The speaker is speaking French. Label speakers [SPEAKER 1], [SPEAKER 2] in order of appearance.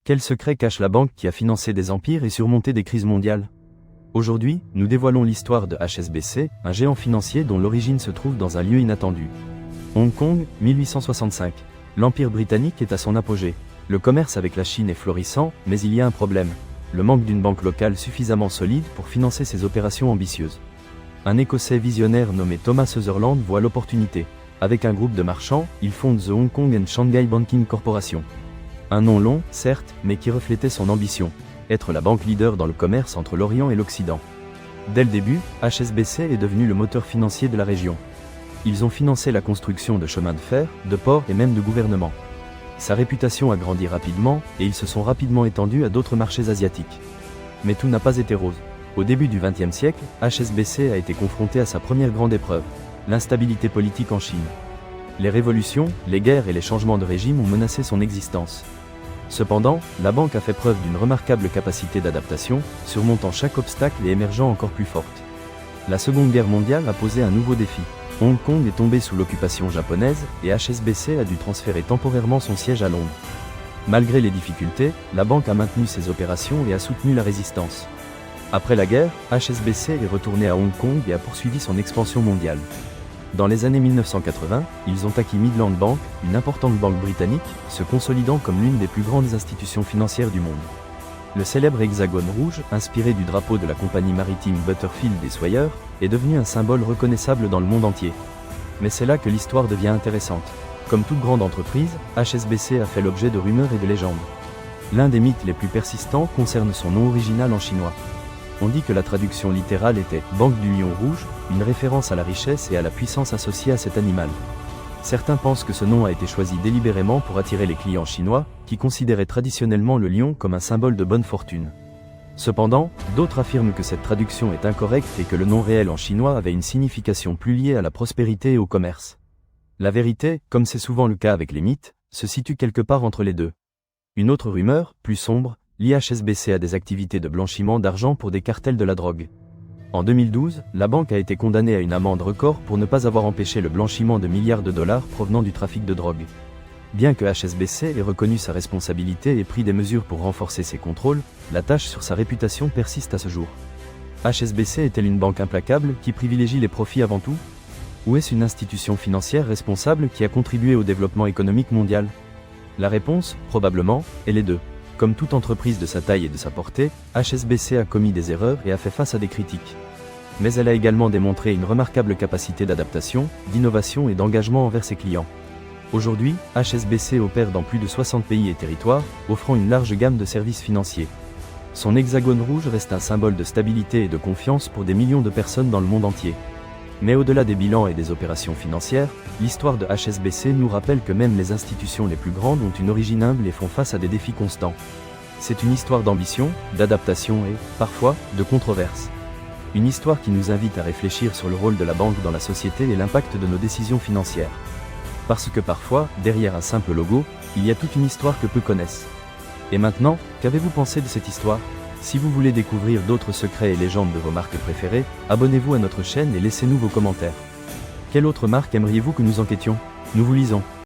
[SPEAKER 1] Quel secret cache la banque qui a financé des empires et surmonté des crises mondiales? Aujourd'hui, nous dévoilons l'histoire de HSBC, un géant financier dont l'origine se trouve dans un lieu inattendu. Hong Kong, 1865. L'Empire britannique est à son apogée. Le commerce avec la Chine est florissant, mais il y a un problème. Le manque d'une banque locale suffisamment solide pour financer ses opérations ambitieuses. Un Écossais visionnaire nommé Thomas Sutherland voit l'opportunité. Avec un groupe de marchands, il fonde The Hong Kong and Shanghai Banking Corporation. Un nom long, certes, mais qui reflétait son ambition, être la banque leader dans le commerce entre l'Orient et l'Occident. Dès le début, HSBC est devenu le moteur financier de la région. Ils ont financé la construction de chemins de fer, de ports et même de gouvernements. Sa réputation a grandi rapidement, et ils se sont rapidement étendus à d'autres marchés asiatiques. Mais tout n'a pas été rose. Au début du XXe siècle, HSBC a été confronté à sa première grande épreuve, l'instabilité politique en Chine. Les révolutions, les guerres et les changements de régime ont menacé son existence. Cependant, la banque a fait preuve d'une remarquable capacité d'adaptation, surmontant chaque obstacle et émergeant encore plus forte. La Seconde Guerre mondiale a posé un nouveau défi. Hong Kong est tombé sous l'occupation japonaise et HSBC a dû transférer temporairement son siège à Londres. Malgré les difficultés, la banque a maintenu ses opérations et a soutenu la résistance. Après la guerre, HSBC est retourné à Hong Kong et a poursuivi son expansion mondiale. Dans les années 1980, ils ont acquis Midland Bank, une importante banque britannique, se consolidant comme l'une des plus grandes institutions financières du monde. Le célèbre hexagone rouge, inspiré du drapeau de la compagnie maritime Butterfield et Swire, est devenu un symbole reconnaissable dans le monde entier. Mais c'est là que l'histoire devient intéressante. Comme toute grande entreprise, HSBC a fait l'objet de rumeurs et de légendes. L'un des mythes les plus persistants concerne son nom original en chinois. On dit que la traduction littérale était « Banque du Lion Rouge », une référence à la richesse et à la puissance associée à cet animal. Certains pensent que ce nom a été choisi délibérément pour attirer les clients chinois, qui considéraient traditionnellement le lion comme un symbole de bonne fortune. Cependant, d'autres affirment que cette traduction est incorrecte et que le nom réel en chinois avait une signification plus liée à la prospérité et au commerce. La vérité, comme c'est souvent le cas avec les mythes, se situe quelque part entre les deux. Une autre rumeur, plus sombre, lie HSBC à des activités de blanchiment d'argent pour des cartels de la drogue. En 2012, la banque a été condamnée à une amende record pour ne pas avoir empêché le blanchiment de milliards de dollars provenant du trafic de drogue. Bien que HSBC ait reconnu sa responsabilité et pris des mesures pour renforcer ses contrôles, la tâche sur sa réputation persiste à ce jour. HSBC est-elle une banque implacable qui privilégie les profits avant tout? Ou est-ce une institution financière responsable qui a contribué au développement économique mondial? La réponse, probablement, est les deux. Comme toute entreprise de sa taille et de sa portée, HSBC a commis des erreurs et a fait face à des critiques. Mais elle a également démontré une remarquable capacité d'adaptation, d'innovation et d'engagement envers ses clients. Aujourd'hui, HSBC opère dans plus de 60 pays et territoires, offrant une large gamme de services financiers. Son hexagone rouge reste un symbole de stabilité et de confiance pour des millions de personnes dans le monde entier. Mais au-delà des bilans et des opérations financières, l'histoire de HSBC nous rappelle que même les institutions les plus grandes ont une origine humble et font face à des défis constants. C'est une histoire d'ambition, d'adaptation et, parfois, de controverse. Une histoire qui nous invite à réfléchir sur le rôle de la banque dans la société et l'impact de nos décisions financières. Parce que parfois, derrière un simple logo, il y a toute une histoire que peu connaissent. Et maintenant, qu'avez-vous pensé de cette histoire ? Si vous voulez découvrir d'autres secrets et légendes de vos marques préférées, abonnez-vous à notre chaîne et laissez-nous vos commentaires. Quelle autre marque aimeriez-vous que nous enquêtions? Nous vous lisons.